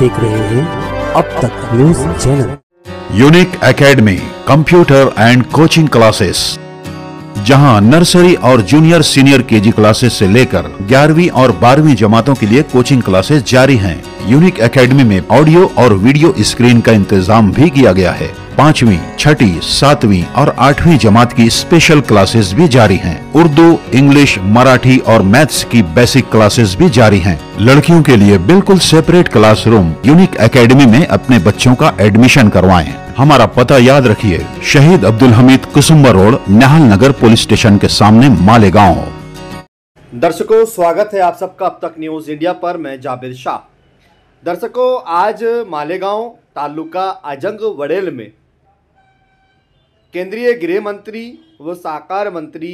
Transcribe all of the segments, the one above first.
देख रहे हैं अब तक news channel. Unique academy computer and coaching classes, जहां नर्सरी और जूनियर सीनियर केजी क्लासेस से लेकर 11वीं और 12वीं जमातों के लिए कोचिंग क्लासेस जारी हैं। यूनिक एकेडमी में ऑडियो और वीडियो स्क्रीन का इंतजाम भी किया गया है। 5वीं, 6ठी, 7वीं और 8वीं जमात की स्पेशल क्लासेस भी जारी हैं। उर्दू, इंग्लिश, मराठी और मैथ्स की बेसिक क्लासेस भी जारी हैं। लड़कियों के लिए बिल्कुल सेपरेट क्लासरूम। यूनिक एकेडमी में अपने बच्चों का एडमिशन करवाएं। हमारा पता याद रखिए, शहीद अब्दुल हमीद कुसुम्बा रोड, निहाल नगर पुलिस स्टेशन के सामने, मालेगांव। दर्शकों, स्वागत है आप सबका अब तक न्यूज़ इंडिया पर। मैं जाबिर शाह। दर्शकों, आज मालेगांव तालुका अजंग वड़ेल में केंद्रीय गृह मंत्री व सहकार मंत्री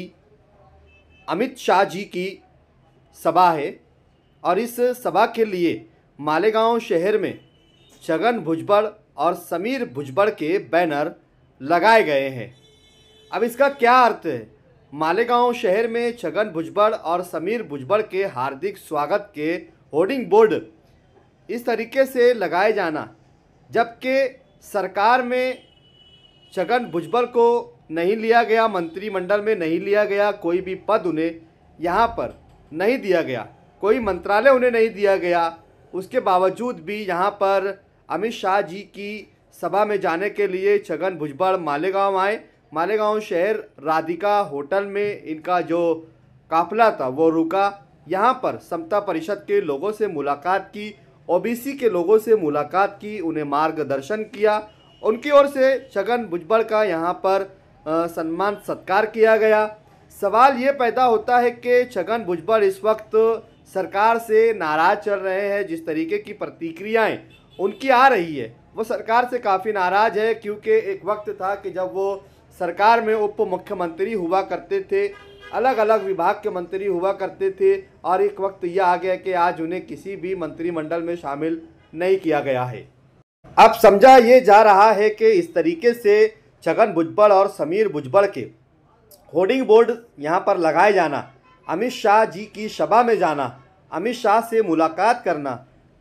अमित शाह जी की सभा है और इस सभा के लिए मालेगांव शहर में छगन भुजबड़ और समीर भुजबड़ के बैनर लगाए गए हैं। अब इसका क्या अर्थ है? मालेगांव शहर में छगन भुजबड़ और समीर भुजबड़ के हार्दिक स्वागत के होर्डिंग बोर्ड इस तरीके से लगाए जाना, जबकि सरकार में छगन भुजबड़ को नहीं लिया गया, मंत्रिमंडल में नहीं लिया गया, कोई भी पद उन्हें यहाँ पर नहीं दिया गया, कोई मंत्रालय उन्हें नहीं दिया गया। उसके बावजूद भी यहाँ पर अमित शाह जी की सभा में जाने के लिए छगन भुजबड़ मालेगांव आए। मालेगांव शहर राधिका होटल में इनका जो काफिला था वो रुका। यहाँ पर समता परिषद के लोगों से मुलाकात की, ओबीसी के लोगों से मुलाकात की, उन्हें मार्गदर्शन किया। उनकी ओर से छगन भुजबड़ का यहाँ पर सम्मान सत्कार किया गया। सवाल ये पैदा होता है कि छगन भुजबड़ इस वक्त सरकार से नाराज़ चल रहे हैं। जिस तरीके की प्रतिक्रियाएं उनकी आ रही है, वो सरकार से काफ़ी नाराज़ है, क्योंकि एक वक्त था कि जब वो सरकार में उप मुख्यमंत्री हुआ करते थे, अलग अलग विभाग के मंत्री हुआ करते थे, और एक वक्त यह आ गया कि आज उन्हें किसी भी मंत्रिमंडल में शामिल नहीं किया गया है। अब समझा ये जा रहा है कि इस तरीके से छगन भुजबड़ और समीर भुजबड़ के होर्डिंग बोर्ड यहाँ पर लगाए जाना, अमित शाह जी की सभा में जाना, अमित शाह से मुलाकात करना,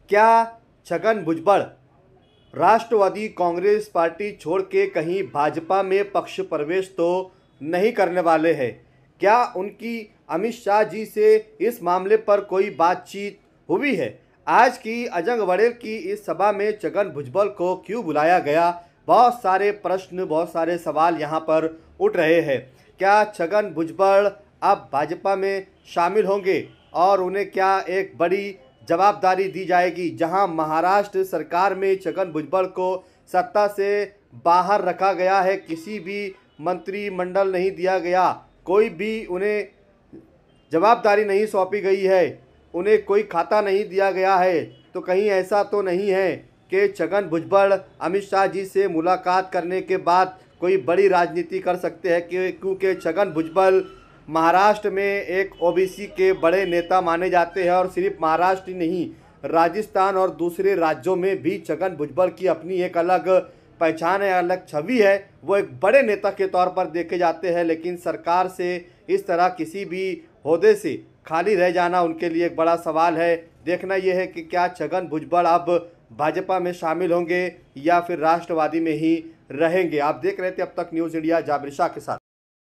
क्या छगन भुजबड़ राष्ट्रवादी कांग्रेस पार्टी छोड़ के कहीं भाजपा में पक्ष प्रवेश तो नहीं करने वाले हैं? क्या उनकी अमित शाह जी से इस मामले पर कोई बातचीत हुई है? आज की अजंग वड़ेल की इस सभा में छगन भुजबड़ को क्यों बुलाया गया? बहुत सारे प्रश्न, बहुत सारे सवाल यहाँ पर उठ रहे हैं। क्या छगन भुजबड़ अब भाजपा में शामिल होंगे और उन्हें क्या एक बड़ी जवाबदारी दी जाएगी? जहां महाराष्ट्र सरकार में छगन भुजबड़ को सत्ता से बाहर रखा गया है, किसी भी मंत्रिमंडल नहीं दिया गया, कोई भी उन्हें जवाबदारी नहीं सौंपी गई है, उन्हें कोई खाता नहीं दिया गया है, तो कहीं ऐसा तो नहीं है कि छगन भुजबड़ अमित शाह जी से मुलाकात करने के बाद कोई बड़ी राजनीति कर सकते हैं? क्योंकि छगन भुजबड़ महाराष्ट्र में एक ओबीसी के बड़े नेता माने जाते हैं, और सिर्फ महाराष्ट्र ही नहीं, राजस्थान और दूसरे राज्यों में भी छगन भुजबड़ की अपनी एक अलग पहचान है, अलग छवि है। वो एक बड़े नेता के तौर पर देखे जाते हैं, लेकिन सरकार से इस तरह किसी भी ओहदे से खाली रह जाना उनके लिए एक बड़ा सवाल है। देखना यह है कि क्या छगन भुजबड़ अब भाजपा में शामिल होंगे या फिर राष्ट्रवादी में ही रहेंगे। आप देख रहे थे अब तक न्यूज़ इंडिया, जाबिर शाह के साथ।